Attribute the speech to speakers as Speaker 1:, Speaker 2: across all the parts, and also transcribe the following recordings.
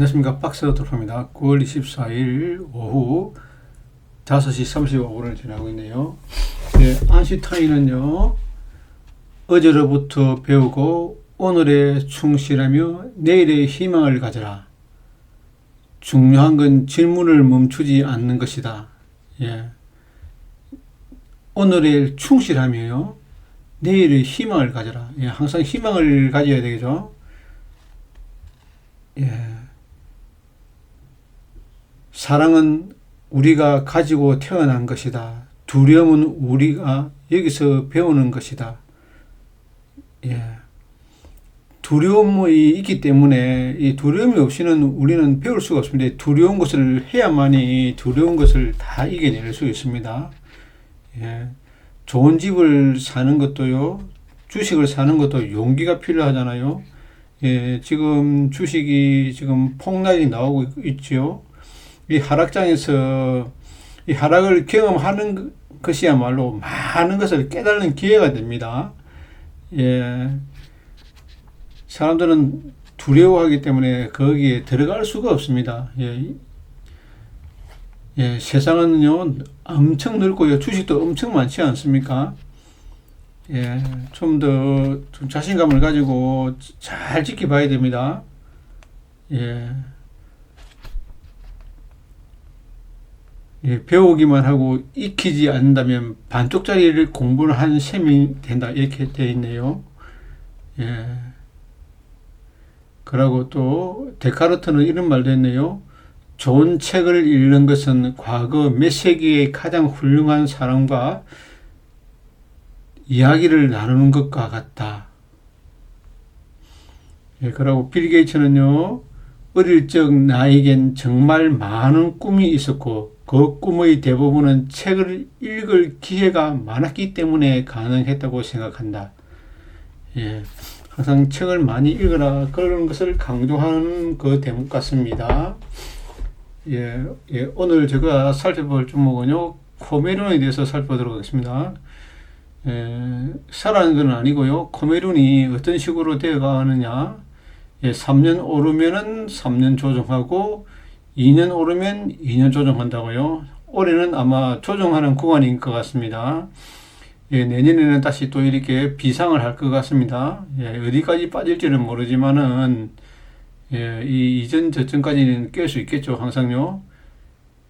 Speaker 1: 안녕하십니까. 박스 돌파입니다. 9월 24일 오후 5시 35분을 지나고 있네요. 네, 아인슈타인은요, 어제로부터 배우고 오늘에 충실하며 내일의 희망을 가져라. 중요한 건 질문을 멈추지 않는 것이다. 예. 오늘에 충실하며요, 내일의 희망을 가져라. 예, 항상 희망을 가져야 되겠죠. 예. 사랑은 우리가 가지고 태어난 것이다. 두려움은 우리가 여기서 배우는 것이다. 예. 두려움이 있기 때문에 이 두려움이 없이는 우리는 배울 수가 없습니다. 두려운 것을 해야만이 두려운 것을 다 이겨낼 수 있습니다. 예. 좋은 집을 사는 것도요, 주식을 사는 것도 용기가 필요하잖아요. 예. 지금 주식이 지금 폭락이 나오고 있죠. 이 하락장에서 이 하락을 경험하는 것이야말로 많은 것을 깨달는 기회가 됩니다. 예. 사람들은 두려워하기 때문에 거기에 들어갈 수가 없습니다. 예. 예. 세상은요, 엄청 넓고요, 주식도 엄청 많지 않습니까? 예. 좀 자신감을 가지고 잘 지켜봐야 됩니다. 예. 예, 배우기만 하고 익히지 않는다면 반쪽짜리를 공부를 한 셈이 된다, 이렇게 되어 있네요. 예. 그러고 또 데카르트는 이런 말도 했네요. 좋은 책을 읽는 것은 과거 몇 세기의 가장 훌륭한 사람과 이야기를 나누는 것과 같다. 예, 그러고 빌 게이츠는요, 어릴 적 나에겐 정말 많은 꿈이 있었고 그 꿈의 대부분은 책을 읽을 기회가 많았기 때문에 가능했다고 생각한다. 예, 항상 책을 많이 읽어라, 그런 것을 강조하는 그 대목 같습니다. 예, 오늘 제가 살펴볼 종목은요, 코메룬에 대해서 살펴보도록 하겠습니다. 사라는 건 아니고요, 코메룬이 어떤 식으로 되어가느냐. 예, 3년 오르면은 3년 조정하고 2년 오르면 2년 조정한다고요. 올해는 아마 조정하는 구간인 것 같습니다. 예, 내년에는 다시 또 이렇게 비상을 할 것 같습니다. 예, 어디까지 빠질지는 모르지만은, 예, 이 이전 저점까지는 깰 수 있겠죠, 항상요.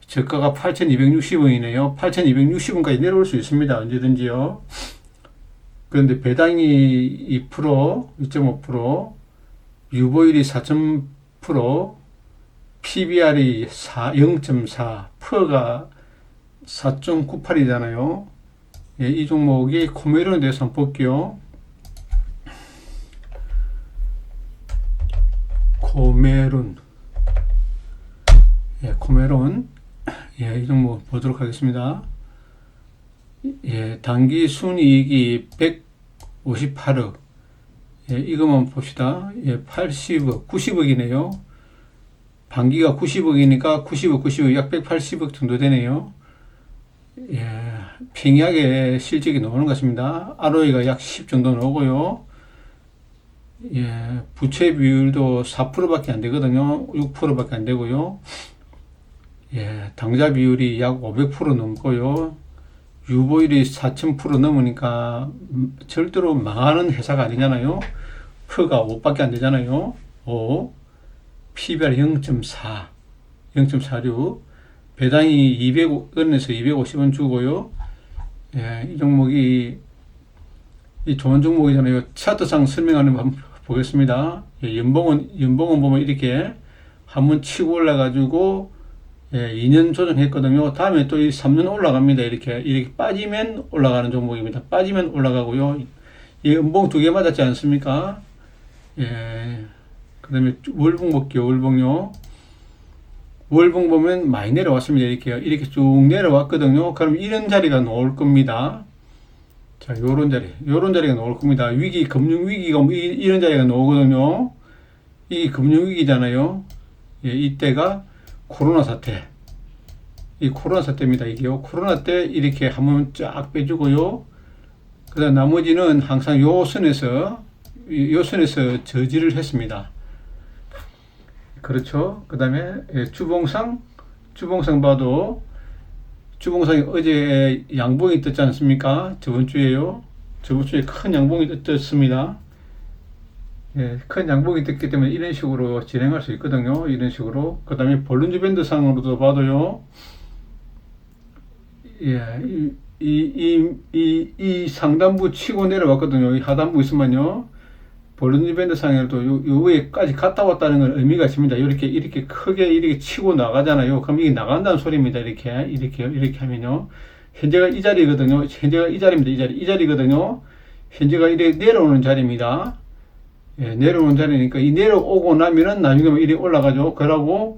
Speaker 1: 저가가 8,260원이네요. 8,260원까지 내려올 수 있습니다, 언제든지요. 그런데 배당이 2%, 2.5%, 유보율이 4.0%, PBR이 0.4, 퍼가 4.98이잖아요. 예, 이 종목이 코메룬에 대해서 한번 볼게요. 코메룬. 예, 코메룬. 예, 이 종목 보도록 하겠습니다. 예, 단기 순이익이 158억. 예, 이것만 봅시다. 예, 80억, 90억이네요. 반기가 90억이니까 90억, 약 180억 정도 되네요. 예, 팽이하게 실적이 나오는 것 같습니다. ROE가 약 10 정도 나오고요. 예, 부채 비율도 4%밖에 안 되거든요. 6%밖에 안 되고요. 예, 당좌 비율이 약 500% 넘고요. 유보율이 4,000% 넘으니까 절대로 망하는 회사가 아니잖아요. 퍼가 5밖에 안 되잖아요. 5. PBR 0.4, 0.46, 배당이 200원에서 250원 주고요. 예, 이 종목이 이 좋은 종목이잖아요. 차트상 설명하는 거 한번 보겠습니다. 예, 연봉은 보면 이렇게 한번 치고 올라가지고, 예, 2년 조정했거든요. 다음에 또 이 3년 올라갑니다. 이렇게 빠지면 올라가는 종목입니다. 빠지면 올라가고요. 이 연봉 2개 맞았지 않습니까? 예. 그 다음에 월봉 볼게요. 월봉요. 월봉 보면 많이 내려왔습니다. 이렇게 쭉 내려왔거든요. 그럼 이런 자리가 나올 겁니다. 자, 요런 자리가 나올 겁니다. 금융위기가 이런 자리가 나오거든요. 이게 금융위기잖아요. 예, 이때가 코로나 사태. 이 코로나 사태입니다. 이게요. 코로나 때 이렇게 한번 쫙 빼주고요. 그 다음 나머지는 항상 요 선에서 저지를 했습니다. 그렇죠. 그 다음에 주봉상 봐도 주봉상이 어제 양봉이 떴지 않습니까? 저번 주에요. 저번 주에 큰 양봉이 떴습니다. 예, 큰 양봉이 떴기 때문에 이런 식으로 진행할 수 있거든요. 이런 식으로. 그 다음에 볼린저 밴드 상으로도 봐도요. 예, 이 상단부 치고 내려왔거든요. 이 하단부 있으면요. 볼린저 밴드 상에도 요 위에까지 갔다 왔다는 건 의미가 있습니다. 이렇게 크게 이렇게 치고 나가잖아요. 그럼 이게 나간다는 소리입니다. 이렇게 하면요. 현재가 이 자리거든요. 현재가 이 자리입니다. 이 자리거든요. 현재가 이렇게 내려오는 자리입니다. 예, 내려오는 자리니까 이 내려오고 나면은 나중에 이렇게 올라가죠. 그러고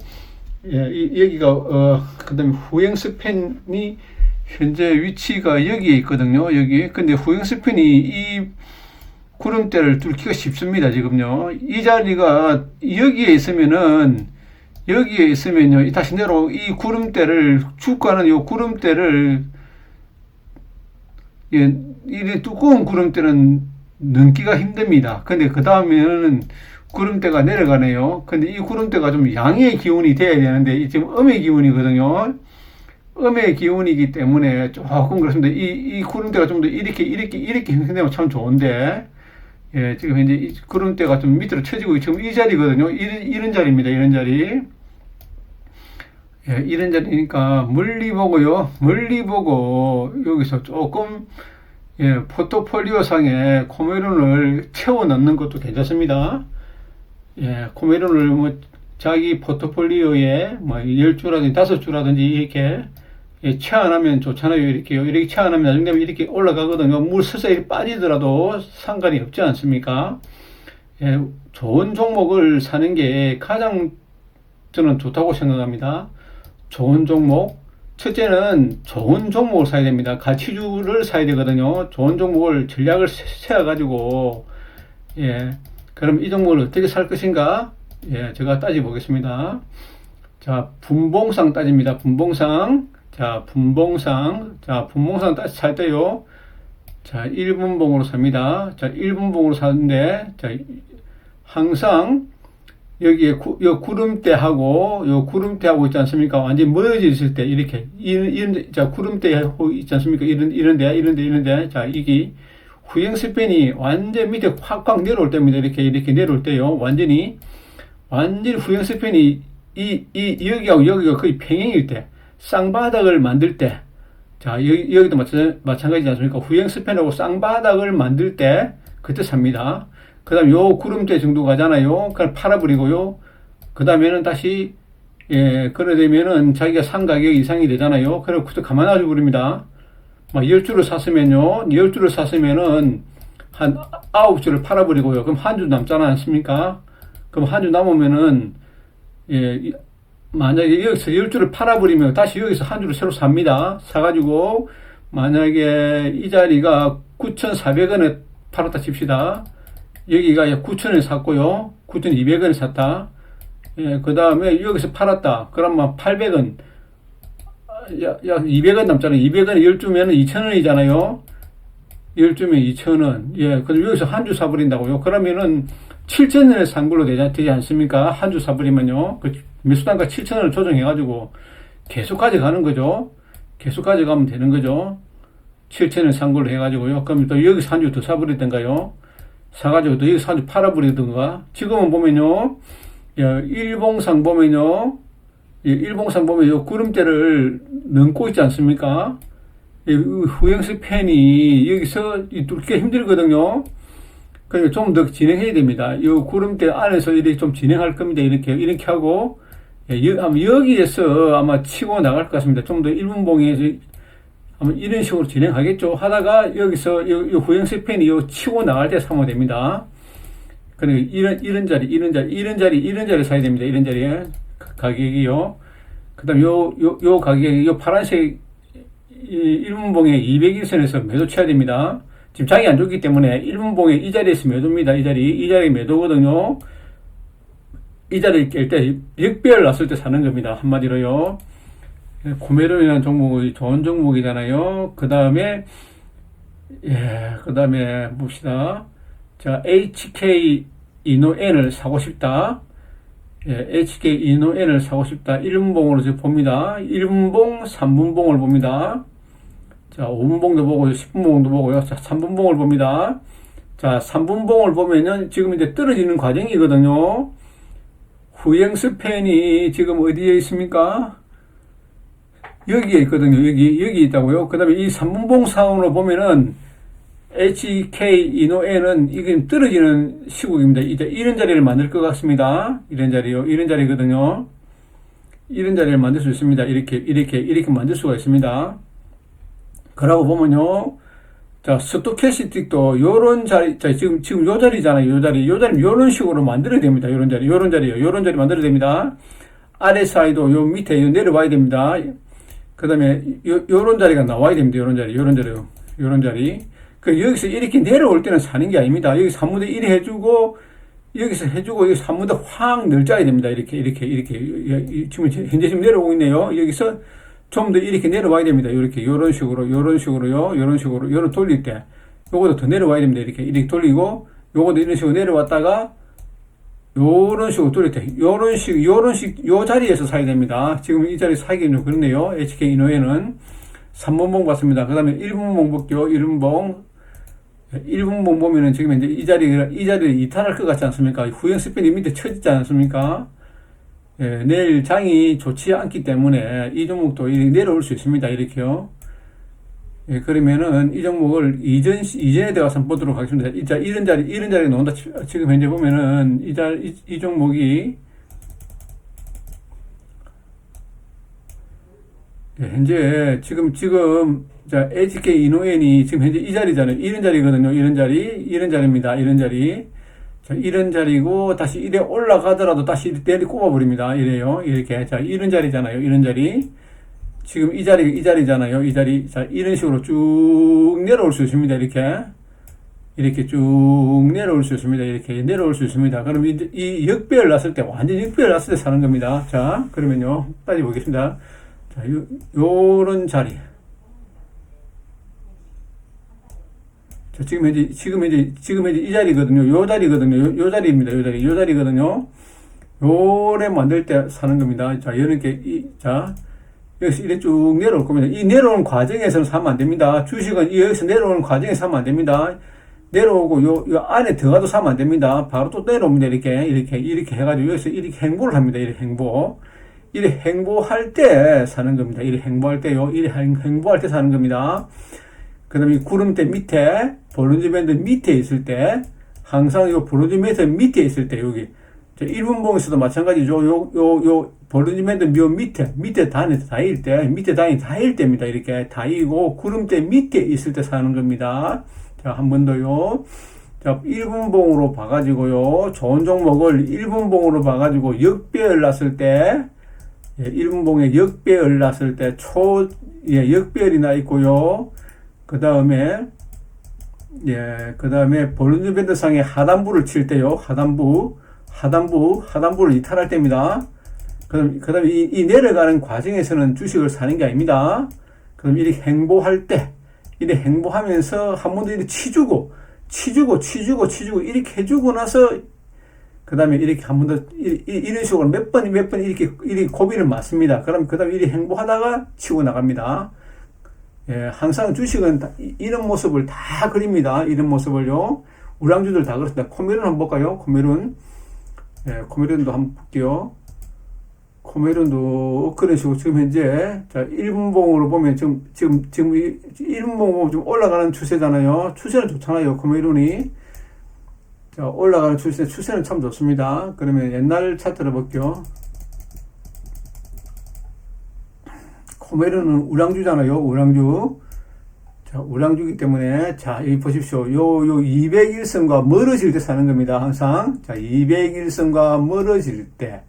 Speaker 1: 예, 여기가 그 다음에 후행 스팬이 현재 위치가 여기에 있거든요. 여기. 근데 후행 스팬이 이 구름대를 뚫기가 쉽습니다. 지금요. 이 자리가 여기에 있으면요. 다시 내려 이 구름대를 주가는 이 구름대를 예, 이 두꺼운 구름대는 넘기가 힘듭니다. 근데 그 다음에는 구름대가 내려가네요. 근데 이 구름대가 좀 양의 기운이 돼야 되는데 지금 음의 기운이거든요. 음의 기운이기 때문에 조금 그렇습니다. 이 구름대가 좀 더 이렇게 형성되면 참 좋은데, 예, 지금 현재 이 구름대가 좀 밑으로 쳐지고 지금 이 자리거든요. 이런 자리입니다. 이런 자리. 예, 이런 자리니까 멀리 보고 여기서 조금 예, 포트폴리오 상에 코메론을 채워 넣는 것도 괜찮습니다. 예, 코메론을 뭐 자기 포트폴리오에 뭐 10주라든지 5주라든지 이렇게 예, 채 안 하면 좋잖아요. 이렇게 채 안 하면 나중에 되면 이렇게 올라가거든요. 물 서서히 빠지더라도 상관이 없지 않습니까? 예, 좋은 종목을 사는 게 가장 저는 좋다고 생각합니다. 좋은 종목. 첫째는 좋은 종목을 사야 됩니다. 가치주를 사야 되거든요. 좋은 종목을 전략을 세워가지고, 예. 그럼 이 종목을 어떻게 살 것인가? 예, 제가 따져보겠습니다. 자, 분봉상 따집니다. 분봉상. 자, 분봉상 살 때요. 자, 1분봉으로 삽니다. 자, 1분봉으로 사는데, 자, 항상, 여기에 요 구름대하고 있지 않습니까? 완전히 멀어져 있을 때, 이렇게. 자, 구름대하고 있지 않습니까? 이런데. 자, 이게 후행 스팬이 완전 밑에 확 내려올 때입니다. 이렇게 내려올 때요. 완전히 후행 스팬이 여기가 거의 평행일 때, 쌍바닥을 만들 때, 자, 여기도 마찬가지지 않습니까? 후행 스팬하고 쌍바닥을 만들 때, 그때 삽니다. 그 다음 요 구름대 정도 가잖아요. 그걸 팔아버리고요. 그 다음에는 다시, 예, 그래 되면은 자기가 산 가격 이상이 되잖아요. 그래서 그때 가만 놔줘 버립니다. 막 10주를 샀으면요. 10주를 샀으면은 한 9주를 팔아버리고요. 그럼 한 주 남잖아 않습니까? 그럼 한 주 남으면은, 예, 만약에 여기서 10주를 팔아버리면 다시 여기서 한 주를 새로 삽니다. 사가지고, 만약에 이 자리가 9,400원에 팔았다 칩시다. 여기가 9,000원에 샀고요. 9,200원에 샀다. 예, 그 다음에 여기서 팔았다. 그러면 800원. 약 200원 남잖아요. 200원에 10주면 2,000원이잖아요. 10주면 2,000원. 예, 그럼 여기서 한 주 사버린다고요. 그러면은 7,000원에 산 걸로 되지 않습니까? 한 주 사버리면요. 그 매수단가 7,000원을 조정해가지고 계속 가져가는 거죠. 계속 가져가면 되는 거죠. 7,000원 산 걸로 해가지고요. 그럼 또 여기서 한 주 더 사버리던가요. 사가지고 또 여기서 한 주 팔아버리던가. 지금은 보면요. 일봉상 보면요. 일봉상 보면 요 구름대를 넘고 있지 않습니까? 후행스 팬이 여기서 뚫기가 힘들거든요. 그러니까 좀 더 진행해야 됩니다. 요 구름대 안에서 이렇게 좀 진행할 겁니다. 이렇게 하고, 아마 여기에서 아마 치고 나갈 것 같습니다. 좀 더 1분봉에서 아마 이런 식으로 진행하겠죠. 하다가 여기서 요 후행스 팬이 요 치고 나갈 때 사면 됩니다. 그러니까 이런 자리 사야 됩니다. 이런 자리에 가격이요. 그 다음 요 가격이 요 파란색 1분봉에 200일선에서 매도 쳐야 됩니다. 지금 장이 안 좋기 때문에 1분봉에 이 자리에서 매도입니다. 이 자리 매도거든요. 이 자리를 깰 때, 역배열 났을 때 사는 겁니다. 한마디로요. 코메론이라는 종목이 좋은 종목이잖아요. 그 다음에 봅시다. 자, HK 이노N을 사고 싶다. 예, HK 이노엔을 사고 싶다. 1분봉으로 지금 봅니다. 1분봉, 3분봉을 봅니다. 자, 5분봉도 보고 10분봉도 보고요. 자, 3분봉을 봅니다. 자, 3분봉을 보면은 지금 이제 떨어지는 과정이거든요. 후행 스팬이 지금 어디에 있습니까? 여기에 있거든요. 여기 있다고요. 그 다음에 이 3분봉 상으로 보면은 HK 이노엔은 이게 떨어지는 시국입니다. 이제 이런 자리를 만들 것 같습니다. 이런 자리요. 이런 자리거든요. 이런 자리를 만들 수 있습니다. 이렇게 만들 수가 있습니다. 그러고 보면요. 자, 스토캐스틱도 요런 자리, 자, 지금 요 자리잖아요. 요 자리 요런 식으로 만들어야 됩니다. 요런 자리 만들어야 됩니다. RSI도 요 밑에 내려와야 됩니다. 그 다음에 요런 자리가 나와야 됩니다. 요런 자리. 그 여기서 이렇게 내려올 때는 사는 게 아닙니다. 여기서 3분의 1 해주고 여기서 여기서 3분의 확 늘짜야 됩니다. 이렇게 지금 내려오고 있네요. 여기서 좀 더 이렇게 내려와야 됩니다. 요런 식으로 돌릴 때 요것도 더 내려와야 됩니다. 이렇게 돌리고 요것도 이런 식으로 내려왔다가 요런 식으로 돌릴 때 요 자리에서 사야 됩니다. 지금 이 자리 사기 좀 그렇네요. HK 이노엔은 3분봉 봤습니다. 그 다음에 1분봉 볼게요. 1분봉 보면은 지금 이제 이 자리를 이탈할 것 같지 않습니까? 후행 스팬이 밑에 쳐지지 않습니까? 예, 내일 장이 좋지 않기 때문에 이 종목도 내려올 수 있습니다. 이렇게요. 예, 그러면은 이 종목을 이전에 들어가서 한번 보도록 하겠습니다. 자, 이런 자리에 나온다. 지금 현재 보면은 이 종목이 예, 현재 지금 자, HK 이노엔이 지금 현재 이 자리잖아요. 이런 자리거든요. 이런 자리입니다. 이런 자리. 자, 이런 자리고 다시 이래 올라가더라도 다시 내리 꼽아버립니다. 이래요. 이렇게. 자, 이런 자리잖아요. 이런 자리. 지금 이 자리잖아요. 이 자리. 자, 이런 식으로 쭉 내려올 수 있습니다. 이렇게 쭉 내려올 수 있습니다. 이렇게 내려올 수 있습니다. 그럼 이 역배열 났을 때, 완전 역배열 났을 때 사는 겁니다. 자, 그러면요. 따져보겠습니다. 자, 요런 자리. 자, 지금 현재 이 자리거든요. 요 자리입니다. 요 자리거든요. 요래 만들 때 사는 겁니다. 자, 이렇게, 여기서 이렇게 쭉 내려올 겁니다. 이 내려오는 과정에서는 사면 안 됩니다. 주식은 여기서 내려오는 과정에서 사면 안 됩니다. 내려오고, 요 안에 들어가도 사면 안 됩니다. 바로 또 내려옵니다. 이렇게 해가지고 여기서 이렇게 행보를 합니다. 이렇게 행보할 때 사는 겁니다. 이렇게 행보할 때 사는 겁니다. 그 다음에 구름대 밑에, 볼린저 밴드 밑에 있을 때, 항상 요 볼린저 밴드 밑에 있을 때, 여기. 1분봉에서도 마찬가지죠. 요 볼린저 밴드 밑에 단이 닿일 때입니다. 이렇게 닿이고, 구름대 밑에 있을 때 사는 겁니다. 자, 한 번 더요. 자, 1분봉으로 봐가지고요. 좋은 종목을 1분봉으로 봐가지고, 역배열 났을 때, 1분봉에 역배열 났을 때, 역배열이 나 있고요. 그 다음에 볼린저 밴드 상에 하단부를 칠 때요. 하단부를 이탈할 때입니다. 그 다음에 이 내려가는 과정에서는 주식을 사는 게 아닙니다. 그럼 이렇게 행보할 때, 이렇게 행보하면서 한 번 더 이렇게 치주고, 이렇게 해주고 나서, 그 다음에 이렇게 한 번 더, 이런 식으로 몇 번 이렇게 고비를 맞습니다. 그럼 그 다음에 이렇게 행보하다가 치고 나갑니다. 예, 항상 주식은 이런 모습을 다 그립니다. 이런 모습을요. 우량주들 다 그렇습니다. 코메룬 한번 볼까요? 코메룬. 예, 코메룬도 한번 볼게요. 코메룬도 그런 식으로 지금 현재, 자, 1분봉으로 보면 지금 1분봉 보면 좀 올라가는 추세잖아요. 추세는 좋잖아요. 코메룬이. 자, 올라가는 추세는 참 좋습니다. 그러면 옛날 차트를 볼게요. 코메룬은 우량주잖아요. 우량주. 자, 우량주기 때문에, 자, 여기 보십시오. 요 201선과 멀어질 때 사는 겁니다. 항상. 자, 201선과 멀어질 때.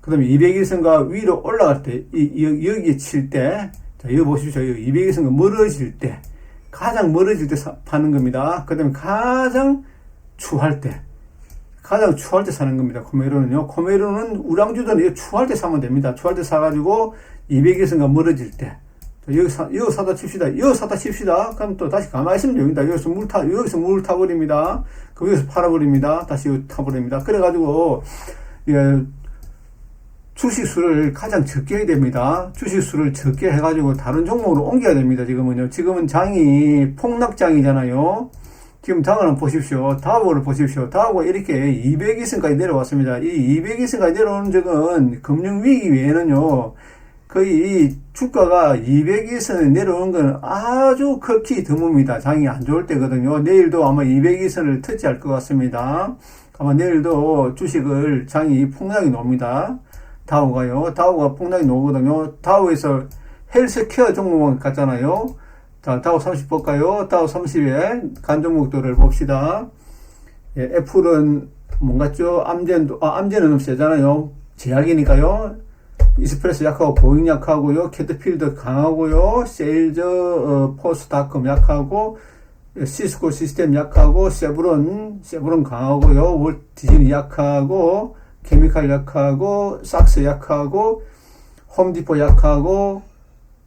Speaker 1: 그 다음에 201선과 위로 올라갈 때, 여기에 칠 때, 자, 여기 보십시오. 201선과 멀어질 때. 가장 멀어질 때 파는 겁니다. 그 다음에 가장 추할 때 사는 겁니다. 코메룬은요. 코메룬은 우량주든 추할 때 사면 됩니다. 추할 때 사가지고 200일선가 멀어질 때. 여기 사다 칩시다. 그럼 또 다시 가만히 있으면 됩니다. 여기서 물 타버립니다. 그럼 여기서 팔아버립니다. 다시 여기 타버립니다. 그래가지고, 예, 주식 수를 가장 적게 해야 됩니다. 주식 수를 적게 해가지고 다른 종목으로 옮겨야 됩니다. 지금은 장이 폭락장이잖아요. 지금 장을 한번 보십시오. 다우를 보십시오. 다우가 이렇게 200이선까지 내려왔습니다. 이 200이선까지 내려오는 적은 금융위기 외에는요, 거의 주가가 200이선에 내려오는 건 아주 극히 드뭅니다. 장이 안 좋을 때거든요. 내일도 아마 200이선을 터치할 것 같습니다. 아마 내일도 주식을 장이 폭락이 놉니다. 다우가 폭락이 나오거든요. 다우에서 헬스케어 종목만 갔잖아요. 자, 다우 30 볼까요? 다우 30에 간 종목들을 봅시다. 예, 애플은 뭔가죠? 암젠은 세잖아요. 제약이니까요. 이스프레소 약하고 보잉 약하고요. 캐터필더 강하고요. 세일즈 포스트닷컴 약하고 시스코 시스템 약하고 세브론 강하고요. 월디즈니 약하고 케미칼 약하고 삭스 약하고 홈디포 약하고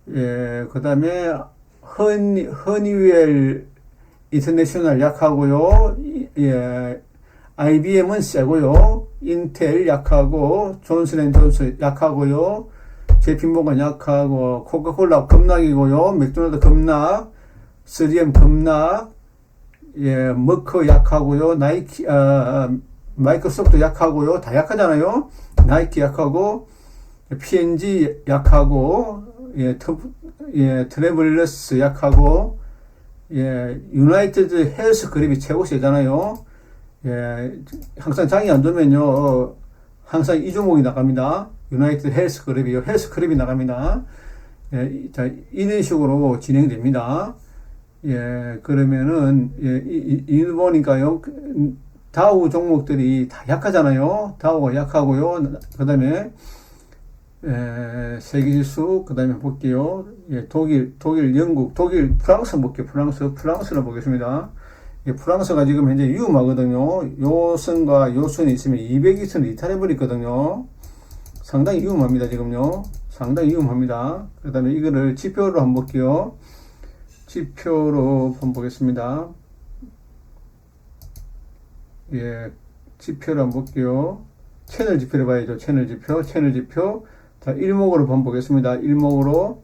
Speaker 1: 그 다음에 허니웰 인터내셔널 약하고요. IBM은 세고요. 인텔 약하고 존슨앤존슨 약하고요. 제피모건 약하고 코카콜라 급락이고요. 맥도날드 급락, 3M 급락, 머커 약하고요. 나이키 마이크로소프트 약하고요. 다 약하잖아요. 나이키 약하고 P&G 약하고 트래블러스 약하고 유나이티드 헬스 그룹이 최고 세잖아요. 항상 장이 안 좋으면요, 항상 이 종목이 나갑니다. 유나이티드 헬스 그룹이요. 헬스 그룹이 나갑니다. 자, 이런 식으로 진행됩니다. 그러면은, 이거 보니까요, 다우 종목들이 다 약하잖아요. 다우가 약하고요. 그 다음에, 세계지수, 그 다음에 볼게요. 독일, 영국, 프랑스 볼게요. 프랑스를 보겠습니다. 프랑스가 지금 현재 위험하거든요. 요선과 요선이 있으면 200이선을 이탈해버리거든요. 상당히 위험합니다, 지금요. 상당히 위험합니다. 그 다음에 이거를 지표로 한번 볼게요. 지표로 한번 보겠습니다. 지표를 한번 볼게요. 채널 지표를 봐야죠. 채널 지표. 자, 일목으로 한번 보겠습니다. 일목으로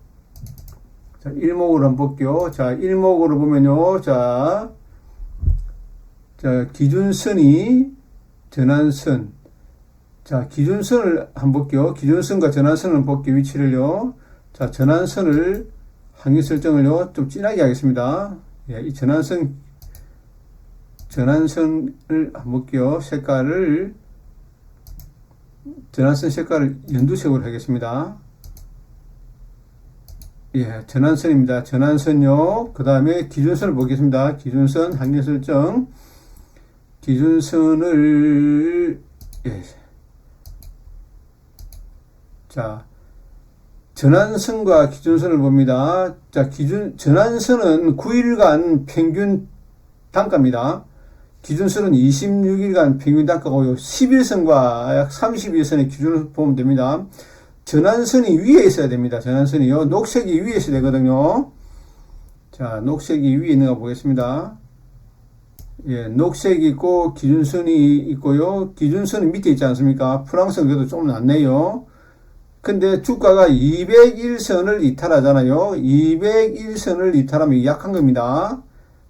Speaker 1: 한번 볼게요. 자, 일목으로 보면요. 자, 기준선이 전환선. 자, 기준선을 한번 볼게요. 기준선과 전환선을 볼게요. 위치를요. 자, 전환선을, 항의 설정을요, 좀 진하게 하겠습니다. 이 전환선을 한번 볼게요. 전환선 색깔을 연두색으로 하겠습니다. 전환선입니다. 전환선요. 그 다음에 기준선을 보겠습니다. 기준선, 항의 설정. 기준선을, 자, 전환선과 기준선을 봅니다. 자, 전환선은 9일간 평균 단가입니다. 기준선은 26일간 평균 단가고요. 11선과 약 31선의 기준을 보면 됩니다. 전환선이 위에 있어야 됩니다. 전환선이요. 녹색이 위에 있어야 되거든요. 자, 녹색이 위에 있는 거 보겠습니다. 녹색이 있고 기준선이 있고요. 기준선이 밑에 있지 않습니까? 프랑스는 그래도 좀 낫네요. 근데 주가가 201선을 이탈하잖아요. 201선을 이탈하면 약한 겁니다.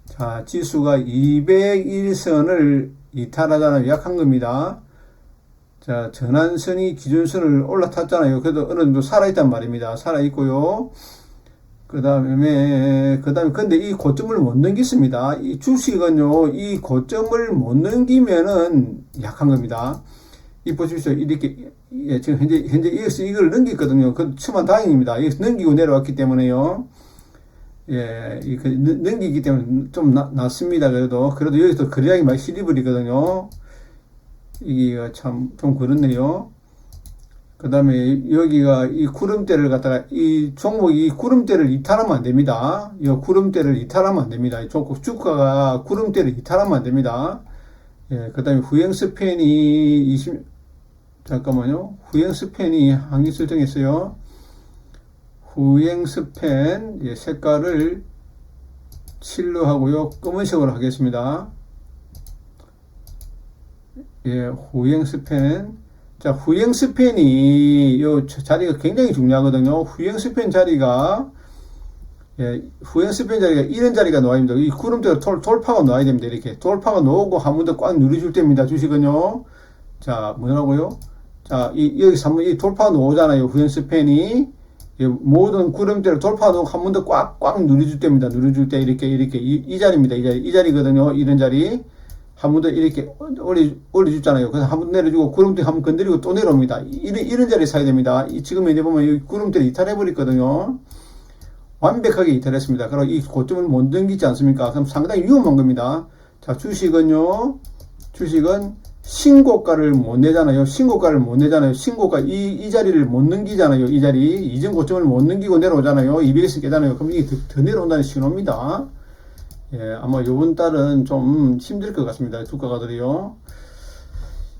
Speaker 1: 자, 지수가 201선을 이탈하잖아요. 약한 겁니다. 자, 전환선이 기준선을 올라탔잖아요. 그래도 어느 정도 살아있단 말입니다. 살아있고요. 그 다음에, 근데 이 고점을 못 넘겼습니다. 이 주식은요, 이 고점을 못 넘기면은 약한 겁니다. 이 보십시오. 이렇게, 지금 현재 이걸 넘겼거든요. 그, 추만 다행입니다. 이거 넘기고 내려왔기 때문에요. 넘기기 때문에 좀 낫습니다. 그래도 여기서 거래량이 많이 실리버리거든요. 이게 참, 좀 그렇네요. 그 다음에 여기가 이 구름대를 갖다가 이 종목이 구름대를 이탈하면 안 됩니다. 이 구름대를 이탈하면 안 됩니다. 이 주가가 구름대를 이탈하면 안 됩니다. 그 다음에 후행스팬이 잠깐만요. 후행스팬이 항의 설정했어요. 후행스팬 색깔을 칠로 하고요. 검은색으로 하겠습니다. 후행스팬. 자, 후행 스팬이 요 자리가 굉장히 중요하거든요. 후행 스팬 자리가 후행 스팬 자리가 이런 자리가 나와야 됩니다. 이 구름대가 돌파가 나와야 됩니다. 이렇게 돌파가 나오고 한 번 더 꽉 누려줄 때입니다. 주식은요. 자, 뭐라고요? 자, 여기서 한번 이 돌파가 나오잖아요. 후행 스팬이 모든 구름대를 돌파가 나오고 한 번 더 꽉 누려줄 때입니다. 누려줄 때 이렇게 이 자리입니다. 이 자리거든요. 이런 자리. 한 번 더 이렇게 올려주잖아요. 그래서 한 번 내려주고 구름대 한 번 건드리고 또 내려옵니다. 이런 자리에 사야 됩니다. 지금 이제 보면 이 구름대를 이탈해버렸거든요. 완벽하게 이탈했습니다. 그럼 이 고점을 못 넘기지 않습니까? 그럼 상당히 위험한 겁니다. 자, 주식은 신고가를 못 내잖아요. 신고가 이 자리를 못 넘기잖아요. 이 자리. 이전 고점을 못 넘기고 내려오잖아요. 200에서 깨잖아요. 그럼 이게 더 내려온다는 신호입니다. 아마 요번 달은 좀 힘들 것 같습니다. 주가가들이요.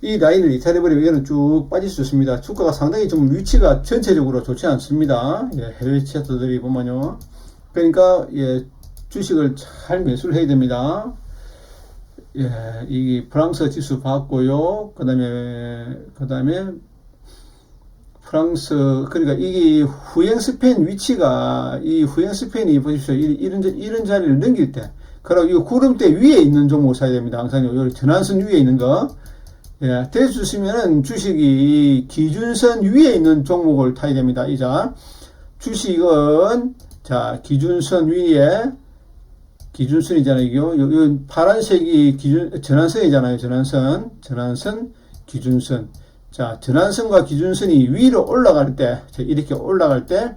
Speaker 1: 이 라인을 이탈해버리면 얘는 쭉 빠질 수 있습니다. 주가가 상당히 좀 위치가 전체적으로 좋지 않습니다. 해외 차트들이 보면요. 그러니까, 주식을 잘 매수를 해야 됩니다. 이 프랑스 지수 봤고요. 그 다음에, 프랑스, 그러니까 이게 후행 스팬 위치가, 이 후행 스팬이 보십시오. 이런 자리를 넘길 때. 그리고 이 구름대 위에 있는 종목을 사야 됩니다. 항상 여기 전환선 위에 있는 거. 될 수 있으면은 주식이 기준선 위에 있는 종목을 타야 됩니다. 주식은, 자, 기준선 위에, 기준선이잖아요. 요 파란색이 전환선이잖아요. 전환선, 기준선. 자, 전환선과 기준선이 위로 올라갈 때, 이렇게 올라갈 때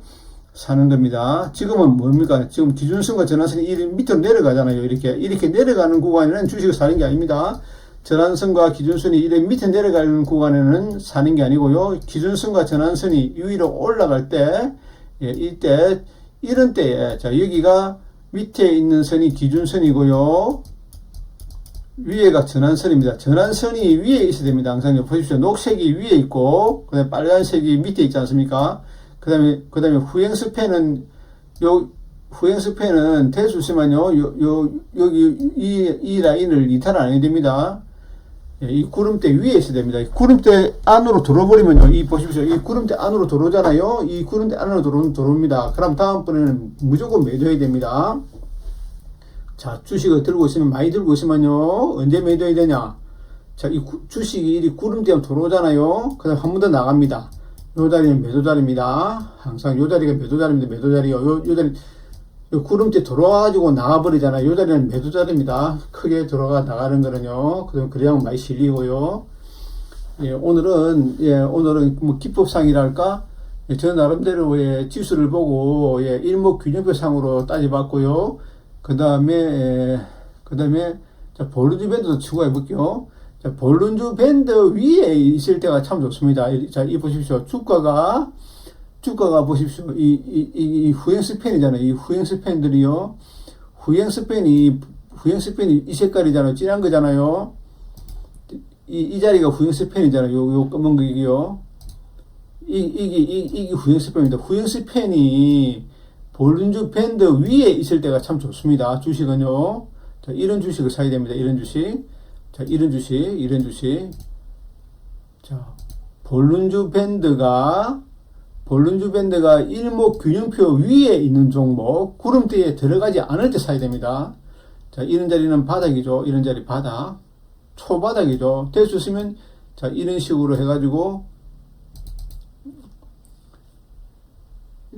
Speaker 1: 사는 겁니다. 지금은 뭡니까? 지금 기준선과 전환선이 밑으로 내려가잖아요. 이렇게 내려가는 구간에는 주식을 사는 게 아닙니다. 전환선과 기준선이 이렇게 밑에 내려가는 구간에는 사는 게 아니고요. 기준선과 전환선이 위로 올라갈 때, 이런 때에, 자, 여기가 밑에 있는 선이 기준선이고요. 위에가 전환선입니다. 전환선이 위에 있어야 됩니다. 항상 보십시오. 녹색이 위에 있고, 그 다음에 빨간색이 밑에 있지 않습니까? 그 다음에 후행 스팬은 될 수 있으면요, 여기, 이 라인을 이탈 안 해야 됩니다. 이 구름대 위에 있어야 됩니다. 구름대 안으로 들어버리면요, 보십시오. 이 구름대 안으로 들어오잖아요. 이 구름대 안으로 들어옵니다. 그럼 다음번에는 무조건 매도해야 됩니다. 자, 주식을 많이 들고 있으면요, 언제 매도해야 되냐? 자, 주식이 이 구름대에 들어오잖아요. 그 다음 한 번 더 나갑니다. 요 자리는 매도 자리입니다. 항상 요 자리가 매도 자리입니다. 매도 자리요. 요 자리, 요 구름대 들어와가지고 나가버리잖아요. 요 자리는 매도 자리입니다. 크게 들어가 나가는 거는요. 그래야 많이 실리고요. 오늘은 뭐 기법상이랄까? 저 나름대로의 지수를 보고, 일목균형표상으로 따져봤고요. 그 다음에, 자, 볼룬주 밴드도 추가해 볼게요. 자, 볼룬주 밴드 위에 있을 때가 참 좋습니다. 자, 보십시오. 주가가 보십시오. 이 후행 스팬이잖아요. 이 후행 스팬들이요. 후행 스팬이 이 색깔이잖아요. 진한 거잖아요. 이 자리가 후행 스팬이잖아요. 요 검은 거이요. 이게 후행 스팬입니다. 후행 스팬이 볼룬주 밴드 위에 있을 때가 참 좋습니다. 주식은요. 자, 이런 주식을 사야 됩니다. 이런 주식. 자, 이런 주식. 자, 볼룬주 밴드가 일목균형표 위에 있는 종목, 구름대에 들어가지 않을 때 사야 됩니다. 자, 이런 자리는 바닥이죠. 이런 자리 바닥. 초바닥이죠. 될 수 있으면, 자, 이런 식으로 해가지고,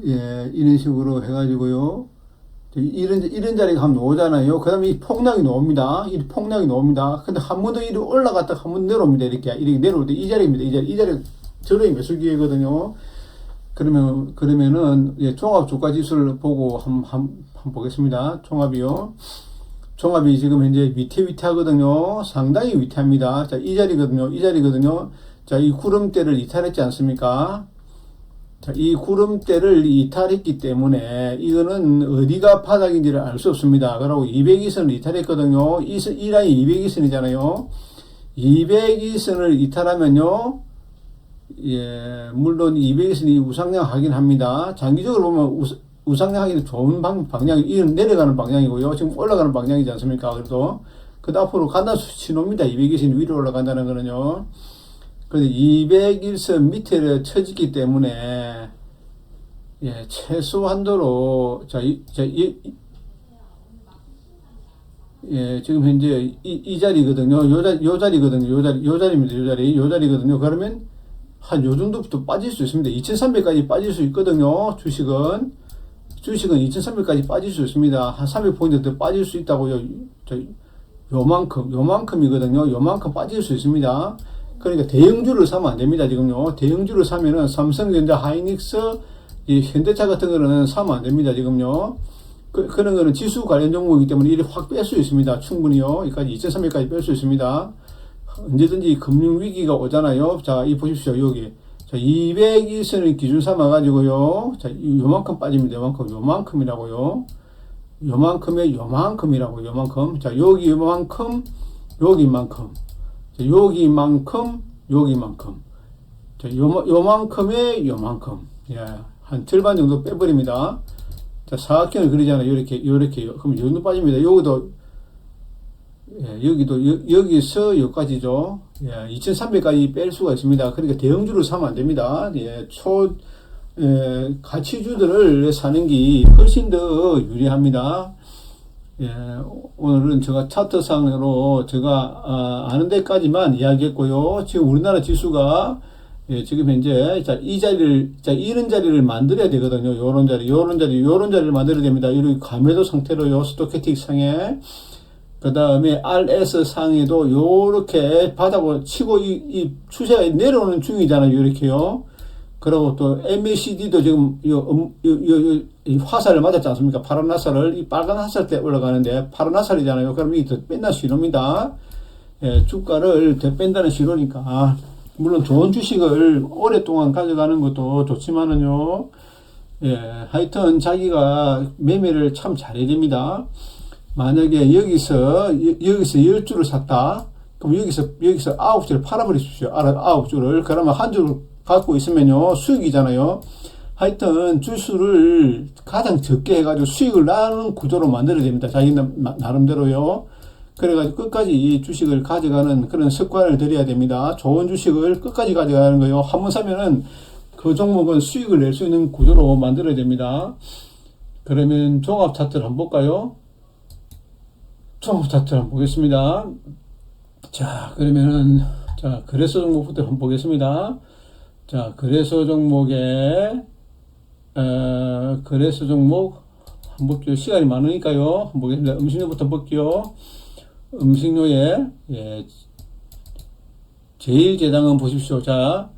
Speaker 1: 이런 식으로 해가지고요. 이런 자리가 한번 나오잖아요. 그 다음에 이 폭락이 나옵니다. 근데 한 번 더 이리 올라갔다 한 번 내려옵니다. 이렇게 내려올 때 이 자리입니다. 이 자리 저렴이 매수 기회거든요. 그러면은, 종합 주가 지수를 보고 한번 보겠습니다. 종합이 지금 현재 위태하거든요. 상당히 위태합니다. 자, 이 자리거든요. 자, 이 구름대를 이탈했지 않습니까? 자, 이 구름대를 이탈했기 때문에 이거는 어디가 바닥인지를 알 수 없습니다. 그리고 202선을 이탈했거든요. 이 라인 202선이잖아요. 202선을 이탈하면요, 물론 202선이 우상향 하긴 합니다. 장기적으로 보면 우상향 하기는 좋은 방향이, 이건 내려가는 방향이고요. 지금 올라가는 방향이지 않습니까? 그래도 앞으로 간다 신호입니다. 202선이 위로 올라간다는 거는요. 근데 201선 밑에 쳐지기 때문에 예, 최소한도로 예, 지금 현재 이 자리거든요. 요 자리거든요. 요 자리입니다. 요 자리거든요. 그러면 한 요 정도부터 빠질 수 있습니다. 2300까지 빠질 수 있거든요. 주식은 2300까지 빠질 수 있습니다. 한 300포인트 더 빠질 수 있다고요. 요만큼이거든요. 요만큼 빠질 수 있습니다. 그러니까 대형주를 사면 안 됩니다. 지금요. 대형주를 사면은 삼성전자, 하이닉스, 이 현대차 같은 거는 사면 안 됩니다. 지금요. 그런 거는 지수 관련 종목이기 때문에 이를 확 뺄 수 있습니다. 충분히요. 여기까지 2300까지 뺄 수 있습니다. 언제든지 금융위기가 오잖아요. 자, 이 보십시오. 여기. 자, 201선을 기준 삼아가지고요. 자, 요만큼 빠집니다. 요만큼이라고요. 요만큼. 자, 여기 요만큼, 여기만큼. 자, 여기만큼. 자, 요만큼에 요만큼. 예, 한 절반 정도 빼버립니다. 자, 사각형을 그리잖아요. 요렇게. 그럼 요 정도 빠집니다. 여기서 여기까지죠. 예, 2300까지 뺄 수가 있습니다. 그러니까 대형주를 사면 안 됩니다. 예, 가치주들을 사는 게 훨씬 더 유리합니다. 예, 오늘은 제가 차트상으로 제가 아는 데까지만 이야기했고요. 지금 우리나라 지수가 예, 지금 현재 이런 자리를 만들어야 되거든요. 요런 자리를 만들어야 됩니다. 이런 감매도 상태로요. 스토캐틱 상에. 그 다음에 RS 상에도 요렇게 바닥으로 치고 이 추세가 내려오는 중이잖아요. 요렇게요. 그리고 또 MACD도 지금 이 화살을 맞았지 않습니까? 파란 화살을, 이 빨간 화살 때 올라가는데 파란 화살이잖아요. 그럼 이게 더 뺀다는 신호입니다. 예, 주가를 더 뺀다는 신호니까. 물론 좋은 주식을 오랫동안 가져가는 것도 좋지만은요. 예, 하여튼 자기가 매매를 참 잘해야 됩니다. 만약에 여기서 10주를 샀다. 그럼 여기서 9주를 팔아버리십시오. 9주를. 그러면 한 주를 갖고 있으면요. 수익이잖아요. 하여튼 주수를 가장 적게 해가지고 수익을 나는 구조로 만들어야 됩니다. 자기 나름대로요. 그래가지고 끝까지 이 주식을 가져가는 그런 습관을 들여야 됩니다. 좋은 주식을 끝까지 가져가는 거요. 한번 사면은 그 종목은 수익을 낼 수 있는 구조로 만들어야 됩니다. 그러면 종합 차트를 한번 볼까요? 종합 차트를 한번 보겠습니다. 자, 그러면은, 자, 거래소 종목부터 한번 보겠습니다. 자, 거래소 종목에, 거래소 종목 한번 볼게요. 시간이 많으니까요. 한번 보겠습니다. 음식료부터 볼게요. 음식료에, 예, 제일제당은 보십시오. 자,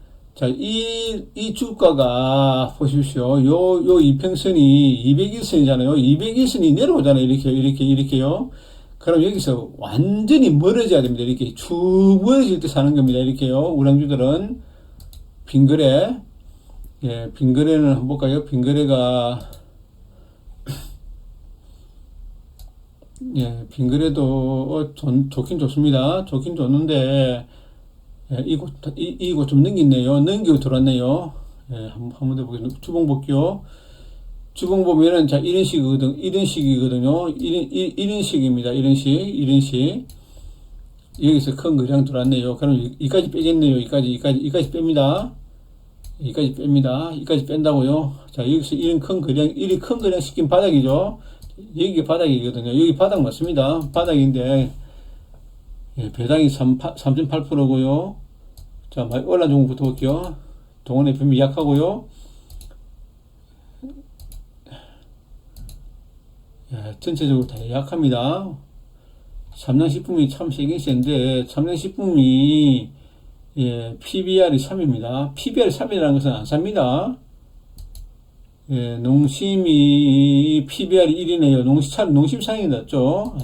Speaker 1: 이 주가가 보십시오. 요 이평선이 201선이잖아요. 201선이 내려오잖아요. 이렇게요. 그럼 여기서 완전히 멀어져야 됩니다. 이렇게 쭉 멀어질 때 사는 겁니다. 이렇게요. 우량주들은 빈거래, 예, 빈거래는 한번 볼까요? 빈거래가 예, 빈거래도 좋긴 좋습니다. 좋긴 좋는데 예, 이거 좀 넘기고 들어왔네요. 예, 한번 더 보겠습니다. 주봉 볼게요. 주봉 보면은, 자, 이런 식이거든요. 이런 식입니다. 이런 식. 여기서 큰 거량 들어왔네요. 그럼 이까지 빼겠네요. 이까지 뺍니다. 이까지 뺀다고요. 자, 여기서 이런 큰 거량 시킨 바닥이죠. 여기 바닥이거든요. 여기 바닥 맞습니다. 바닥인데, 예, 배당이 3.8%고요. 자, 많이 올라온 종목부터 볼게요. 동원의 뱀이 약하고요. 예, 전체적으로 다 약합니다. 삼양식품이 참 세긴 센데, 삼양식품이, 예, PBR이 3입니다. PBR이 3이라는 것은 안 삽니다. 예, 농심이 PBR이 1이네요. 농심상이 낫죠.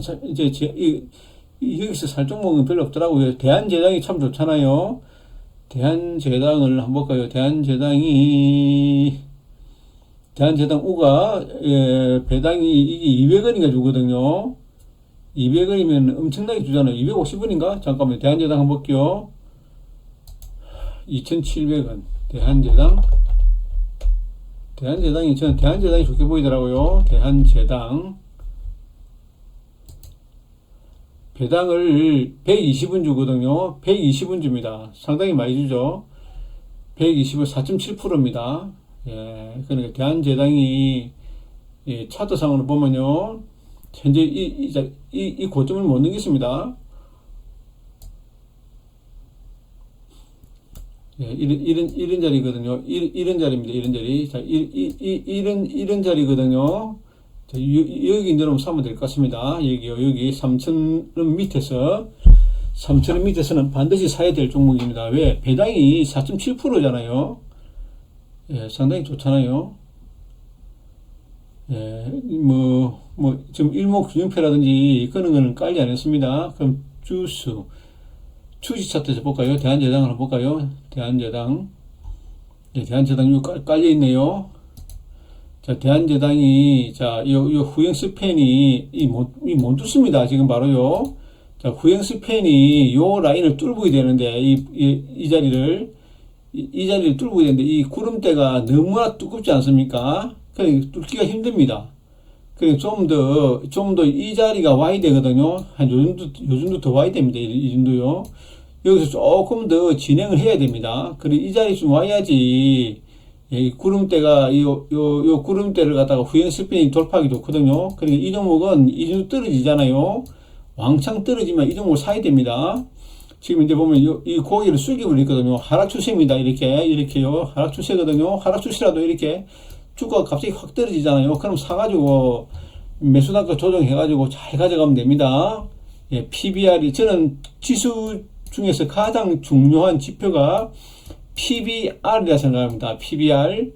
Speaker 1: 여기서 살 종목은 별로 없더라고요. 대한제당이 참 좋잖아요. 대한제당을 한번 볼까요? 대한제당 우가, 예, 배당이 이게 200원인가 주거든요. 200원이면 엄청나게 주잖아요. 250원인가? 잠깐만요. 대한제당 한번 볼게요. 2,700원. 저는 대한제당이 좋게 보이더라고요. 대한제당. 배당을 120원 주거든요. 120원 줍니다. 상당히 많이 주죠. 120원 4.7%입니다. 예, 그러니까 대한제당이 예, 차트상으로 보면요. 현재 이 고점을 못 넘겼습니다. 예, 이런 자리거든요. 이런 자리입니다. 이런 자리. 자, 이런 자리거든요. 자, 여기 내려오면 사면 될 것 같습니다. 여기요, 여기 3,000원 밑에서, 3,000원 밑에서는 반드시 사야 될 종목입니다. 왜? 배당이 4.7%잖아요. 예, 상당히 좋잖아요. 예, 지금 일목균형표라든지 그런 거는 깔지 않았습니다. 그럼 주식 차트에서 볼까요? 대한제당을 한번 볼까요? 대한제당. 네, 대한제당 여기 깔려 있네요. 자, 대한제당이, 자, 요 후행 스팬이, 못 뚫습니다. 지금 바로요. 자, 후행 스팬이 요 라인을 뚫어야 되는데, 이 자리를 뚫어야 되는데, 이 구름대가 너무나 두껍지 않습니까? 그러니까 뚫기가 힘듭니다. 그러니까 좀 더 이 자리가 와야 되거든요. 한 요 정도 더 와야 됩니다. 이 정도요. 여기서 조금 더 진행을 해야 됩니다. 그리고 이 자리 좀 와야지, 이 구름대가, 요 구름대를 갖다가 후행 스핀이 돌파하기 좋거든요. 그러니까 이 종목은 이 정도 떨어지잖아요. 왕창 떨어지면 이 종목을 사야 됩니다. 지금 이제 보면 이 고개를 숙이고 있거든요. 하락 추세입니다. 이렇게요. 하락 추세거든요. 하락 추세라도 이렇게 주가가 갑자기 확 떨어지잖아요. 그럼 사가지고 매수 단가 조정해가지고 잘 가져가면 됩니다. 예, PBR이, 저는 지수 중에서 가장 중요한 지표가 PBR이라 생각합니다. PBR.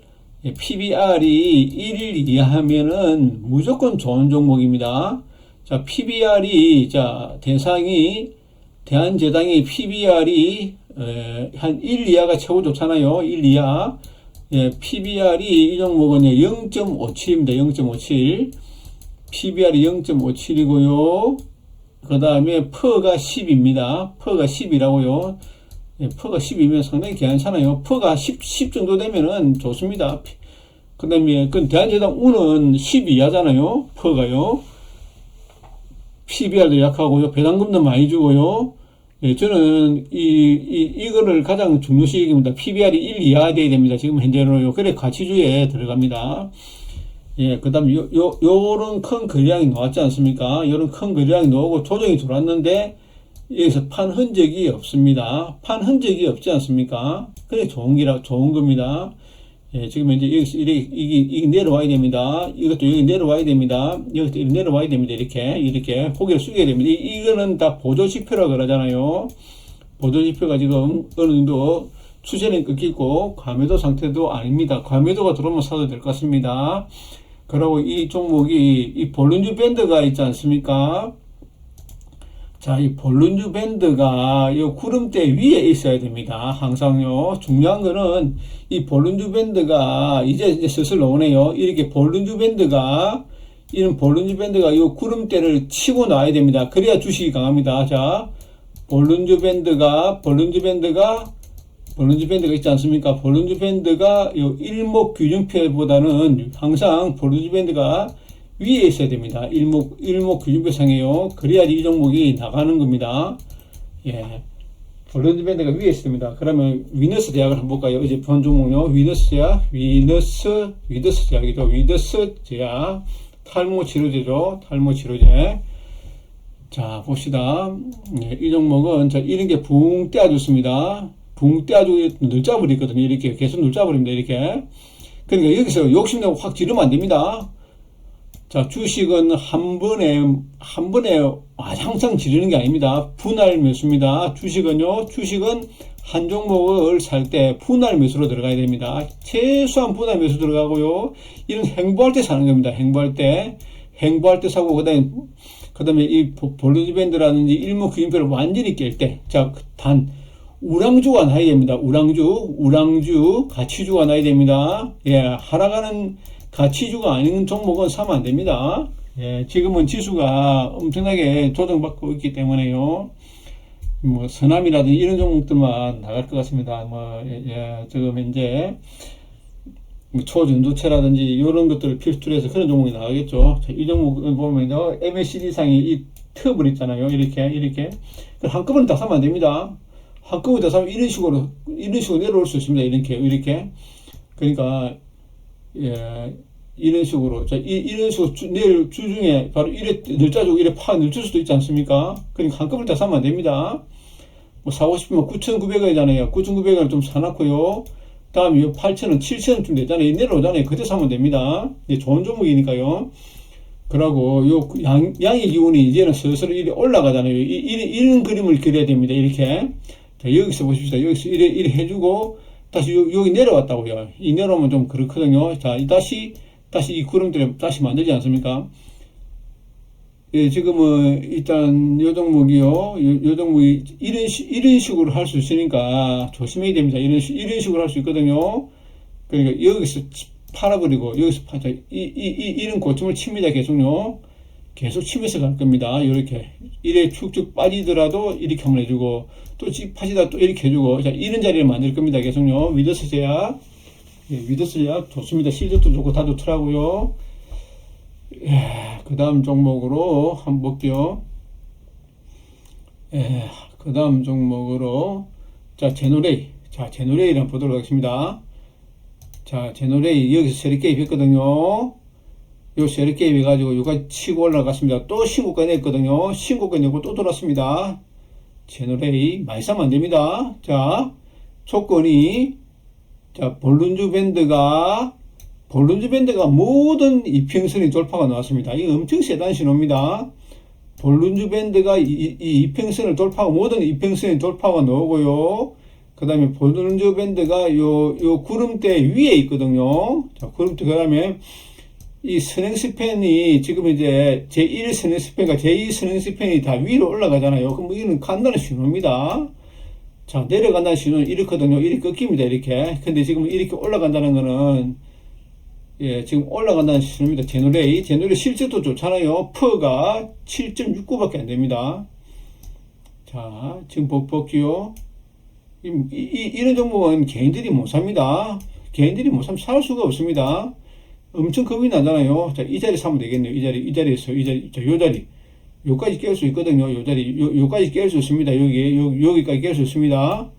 Speaker 1: 예, PBR이 1을 이하면은 무조건 좋은 종목입니다. 자, PBR이, 자, 대한제당이 PBR이, 한 1 이하가 최고 좋잖아요. 1 이하. 예, PBR이 이 종목은 0.57입니다. 0.57. PBR이 0.57이고요. 그 다음에 퍼가 10입니다. 퍼가 10이라고요. 예, 퍼가 10이면 상당히 괜찮아요. 퍼가 10 정도 되면은 좋습니다. 그 다음에, 대한제당 U는 10 이하잖아요. 퍼가요. PBR도 약하고요. 배당금도 많이 주고요. 예, 저는 이거를 가장 중요시 여깁니다. PBR이 1 이하 돼야 됩니다. 지금 현재로요. 그래 가치주에 들어갑니다. 예, 그 다음에 요런 큰 거래량이 나왔지 않습니까? 요런 큰 거래량이 나오고 조정이 들어왔는데 여기서 판 흔적이 없습니다. 판 흔적이 없지 않습니까? 그래 좋은 겁니다. 예, 지금 이제 여기서 이게 내려와야 됩니다. 이것도 여기 내려와야 됩니다. 이것도 이렇게 내려와야 됩니다. 이렇게 고개를 숙여야 됩니다. 이거는 다 보조지표라 그러잖아요. 보조지표가 지금 어느 정도 추세는 끊기고 과매도 상태도 아닙니다. 과매도가 들어오면 사도 될 것 같습니다. 그리고 이 종목이 이 볼린저 밴드가 있지 않습니까? 자, 이 볼린저 밴드가 이 구름대 위에 있어야 됩니다. 항상요. 중요한 거는 이 볼린저 밴드가 이제 슬슬 나오네요. 이렇게 이런 볼린저 밴드가 이 구름대를 치고 나와야 됩니다. 그래야 주식이 강합니다. 자, 볼린저 밴드가 있지 않습니까? 볼린저 밴드가 이 일목균형표보다는 항상 볼린저 밴드가 위에 있어야 됩니다. 일목균형표상에요. 그래야지 이 종목이 나가는 겁니다. 예. 볼린저 밴드가 위에 있습니다. 그러면 위너스 제약을 한번 볼까요? 이제 본 종목요. 위너스 제약이죠. 위너스 제약. 탈모 치료제죠. 탈모 치료제. 자, 봅시다. 예, 이 종목은, 자, 이런 게 붕 떼어줬습니다. 붕 떼어주고 눌짜버리거든요. 이렇게 계속 눌짜버립니다. 이렇게. 그러니까 여기서 욕심내고 확 지르면 안 됩니다. 자, 주식은 한 번에 항상 지르는 게 아닙니다. 분할 매수입니다. 주식은 한 종목을 살 때 분할 매수로 들어가야 됩니다. 최소한 분할 매수 들어가고요. 이런 행보할 때 사는 겁니다. 행보할 때 사고, 그 다음에 이 볼린저 밴드라든지 일목균형표를 완전히 깰 때, 자, 우량주가 나야 됩니다. 우량주, 가치주가 나야 됩니다. 예, 하락하는 가치주가 아닌 종목은 사면 안 됩니다. 예, 지금은 지수가 엄청나게 조정받고 있기 때문에요. 서남이라든지 이런 종목들만 나갈 것 같습니다. 지금 이제 초전도체라든지 이런 것들을 필두로 해서 그런 종목이 나가겠죠. 이 종목을 보면요. MACD 상이 이 펴버렸잖아요. 이렇게. 한꺼번에 다 사면 안 됩니다. 한꺼번에 다 사면 이런 식으로 내려올 수 있습니다. 이렇게. 그러니까, 예, 이런 식으로. 자, 이런 식으로 내일 주중에 바로 이래 늘짜주고 이래 파 늘줄 수도 있지 않습니까? 그러니까 한꺼번에 다 사면 안 됩니다. 뭐 사고 싶으면 9,900원이잖아요. 9,900원을 좀 사놨고요. 다음에 8,000원, 7,000원쯤 되잖아요. 내려오잖아요. 그때 사면 됩니다. 이게 좋은 종목이니까요. 그러고 양의 기운이 이제는 슬슬 이렇게 올라가잖아요. 이런 그림을 그려야 됩니다. 이렇게. 자, 여기서 보십시다. 여기서 이래 해주고 다시 여기 내려왔다고요. 이 내려오면 좀 그렇거든요. 자, 다시 이 구름들을 다시 만들지 않습니까? 예, 지금은 일단 요 종목이요. 요 종목이 이런 식으로 할 수 있으니까 조심해야 됩니다. 이런 식으로 할 수 있거든요. 그러니까 여기서 팔아버리고 여기서 파자. 이런 고점을 칩니다. 계속요. 계속 치면서 갈 겁니다. 이렇게 이래 축축 빠지더라도 이렇게 한번 해주고 또 파지다 또 이렇게 해주고 자, 이런 자리를 만들 겁니다. 계속요. 위더스 제약, 예, 위더스 제약 좋습니다. 실적도 좋고 다 좋더라고요. 예, 그 다음 종목으로 한번 볼게요. 예, 그 다음 종목으로 자, 제노레이 한번 보도록 하겠습니다. 자, 제노레이 여기서 세리게임 했거든요. 요 세리게임 해가지고 여기까지 치고 올라갔습니다. 또 신고가 냈거든요. 신고가 내고 또 돌았습니다. 제노레이 많이 사면 안 됩니다. 자, 조건이 자, 볼룬주 밴드가 모든 이평선이 돌파가 나왔습니다. 이거 엄청 세단 신호입니다. 볼룬주 밴드가 이 이평선을 돌파하고 모든 이평선이 돌파가 나오고요. 그 다음에 볼룬주 밴드가 요 구름대 위에 있거든요. 자, 구름대, 그 다음에 이 선행스팬이 지금 이제 제1 선행스팬과 제2 선행스팬이 다 위로 올라가잖아요. 그럼 이거는 간다는 신호입니다. 자, 내려간다는 신호는 이렇거든요. 이렇게 꺾입니다. 이렇게. 근데 지금 이렇게 올라간다는 거는 예, 지금 올라간다는 신호입니다. 제노레이 실적도 좋잖아요. 퍼가 7.69밖에 안 됩니다. 자, 지금 볼게요. 이런 종목은 개인들이 못 삽니다. 개인들이 못 사면 살 수가 없습니다. 엄청 겁이 나잖아요. 자, 이 자리 사면 되겠네요. 이 자리에서, 자, 요 자리. 요까지 깰 수 있거든요. 요 자리. 요까지 깰 수 있습니다. 여기까지 깰 수 있습니다.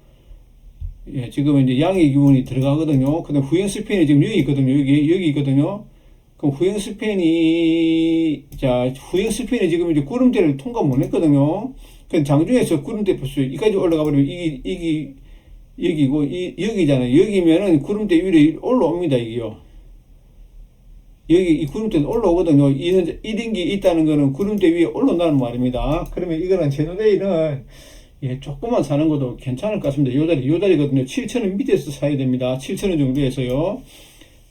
Speaker 1: 예, 지금 이제 양의 기운이 들어가거든요. 근데 후행 스팬이 지금 여기 있거든요. 여기 있거든요. 그럼 후행 스팬이 지금 이제 구름대를 통과 못 했거든요. 그 장중에서 구름대 보세요. 여기까지 올라가 버리면 이게 여기고 여기잖아요. 여기면은 구름대 위로 올라옵니다. 이게요. 여기 이 구름대는 올라오거든요. 이런 게 있다는 거는 구름대 위에 올라온다는 말입니다. 그러면 이거는 제노레이는 예, 조금만 사는 것도 괜찮을 것 같습니다. 요 자리거든요. 7,000원 밑에서 사야 됩니다. 7,000원 정도에서요.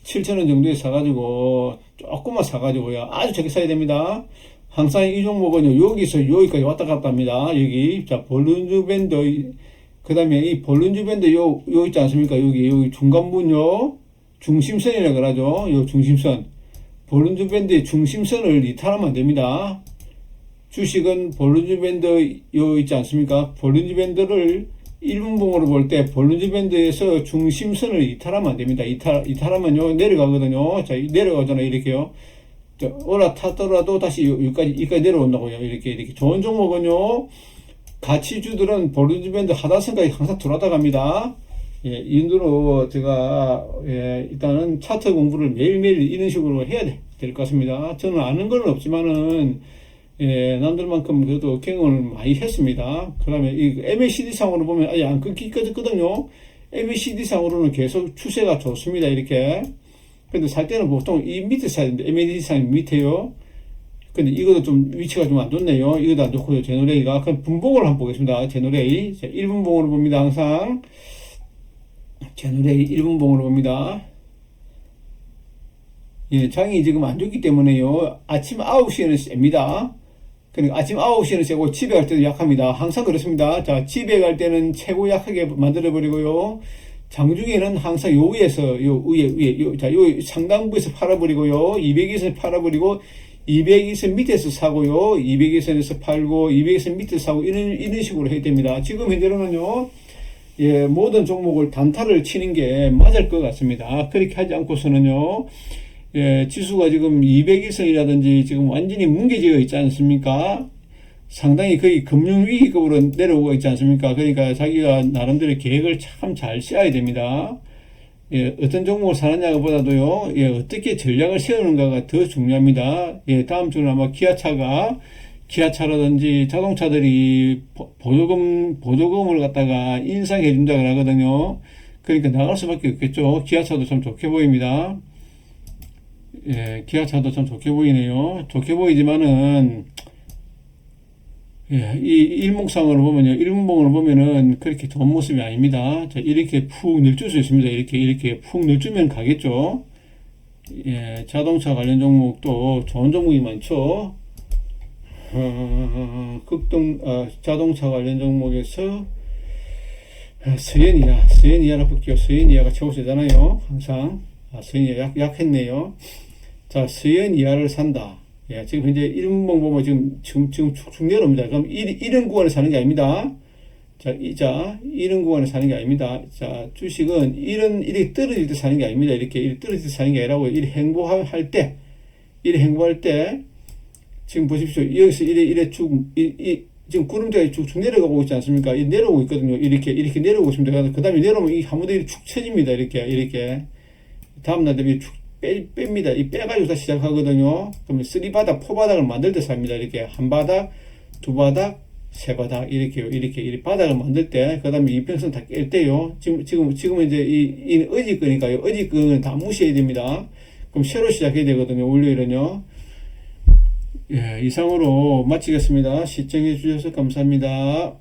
Speaker 1: 7,000원 정도에 사가지고, 조금만 사가지고요. 아주 적게 사야 됩니다. 항상 이 종목은요, 여기서 여기까지 왔다 갔다 합니다. 여기. 자, 볼룬주 밴드, 그 다음에 이 볼룬주 밴드 요 있지 않습니까? 여기 중간분요. 중심선이라고 그러죠. 요 중심선. 볼룬주 밴드의 중심선을 이탈하면 안 됩니다. 주식은 볼룬주 밴드 있지 않습니까? 볼룬주 밴드를 1분봉으로 볼 때 볼룬주 밴드에서 중심선을 이탈하면 안 됩니다. 이탈하면요 내려가거든요. 자, 내려가잖아요. 이렇게요. 올라탔더라도 다시 여기까지 내려온다고요. 이렇게 좋은 종목은요, 가치주들은 볼룬주 밴드 하단선까지 항상 돌아다 갑니다. 예, 인도로 제가 일단은 차트 공부를 매일매일 이런 식으로 해야 될 것 같습니다. 저는 아는 건 없지만은 예, 남들만큼 그래도 경험을 많이 했습니다. 그 다음에 이 MACD 상으로 보면 아직 안 끊기거든요. MACD 상으로는 계속 추세가 좋습니다. 이렇게. 근데 살 때는 보통 이 밑에 사야 되는데, MACD 상 밑에요. 근데 이것도 좀 위치가 좀 안 좋네요. 이것도 안 좋고요. 제노레이가. 그럼 분봉을 한번 보겠습니다. 제노레이. 1분봉으로 봅니다. 항상. 제노레이 1분봉으로 봅니다. 예, 장이 지금 안 좋기 때문에요. 아침 9시에는 셉니다. 그러니까 아침 9시에는 세고 집에 갈 때도 약합니다. 항상 그렇습니다. 자, 집에 갈 때는 최고 약하게 만들어버리고요. 장중에는 항상 요 위에서, 자, 요 상단부에서 팔아버리고요. 200에서 팔아버리고, 200에서 밑에서 사고요. 200에서 팔고, 200에서 밑에서 사고, 이런 식으로 해야 됩니다. 지금 현재로는요, 예, 모든 종목을 단타를 치는 게 맞을 것 같습니다. 그렇게 하지 않고서는요, 예, 지수가 지금 200일선이라든지 지금 완전히 뭉개져 있지 않습니까? 상당히 거의 금융위기급으로 내려오고 있지 않습니까? 그러니까 자기가 나름대로 계획을 참 잘 세워야 됩니다. 예, 어떤 종목을 사느냐가 보다도요, 예, 어떻게 전략을 세우는가가 더 중요합니다. 예, 다음 주는 아마 기아차라든지 자동차들이 보조금을 갖다가 인상해 준다 그러거든요. 그러니까 나갈 수밖에 없겠죠. 기아차도 참 좋게 보입니다. 예, 기아차도 참 좋게 보이네요. 좋게 보이지만은, 예, 이 일목상으로 보면요, 일분봉으로 보면은 그렇게 좋은 모습이 아닙니다. 자, 이렇게 푹 늘줄 수 있습니다. 이렇게 푹 늘주면 가겠죠. 예, 자동차 관련 종목도 좋은 종목이 많죠. 자동차 관련 종목에서 스엔이아를 볼게요. 스엔이아가 최고세잖아요. 항상. 스엔이아 약했네요. 자, 스엔이아를 산다. 예, 지금 현재 1분봉 보면 지금 축 내려옵니다. 그럼 이런 구간에 사는 게 아닙니다. 자, 이런 구간에 사는 게 아닙니다. 자, 주식은 이렇게 떨어질 때 사는 게 아닙니다. 이렇게 떨어질 때 사는 게 아니라고, 이렇게 행보할 때, 지금 보십시오. 여기서 지금 구름대가 쭉 내려가고 있지 않습니까? 내려오고 있거든요. 이렇게 내려오고 있습니다. 그 다음에 내려오면 이 한무대이 축 쳐집니다. 이렇게. 다음날 되면 축 뺍니다. 이 빼가지고 다시 시작하거든요. 그러면 3바닥, 4바닥을 만들 때 삽니다. 이렇게 한 바닥, 두 바닥, 세 바닥, 이렇게 바닥을 만들 때, 그 다음에 이평선 다 깰 때요. 지금은 이제 이 어지 거니까요. 어지 거는 다 무시해야 됩니다. 그럼 새로 시작해야 되거든요. 월요일은요. 예, 이상으로 마치겠습니다. 시청해 주셔서 감사합니다.